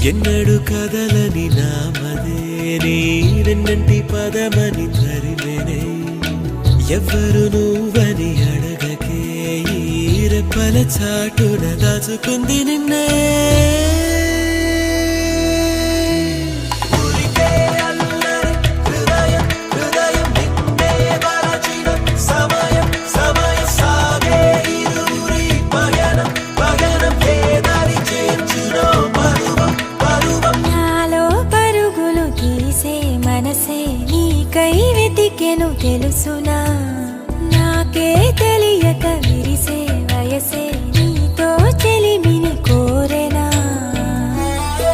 ఎన్నడు కదలని నామదే నీ వెన్నంటి పదమని తరిమెనే ఎవ్వరు నువ్వని అడగకే ఈ రెప్పల చాటున దాచుకుంది నిన్నే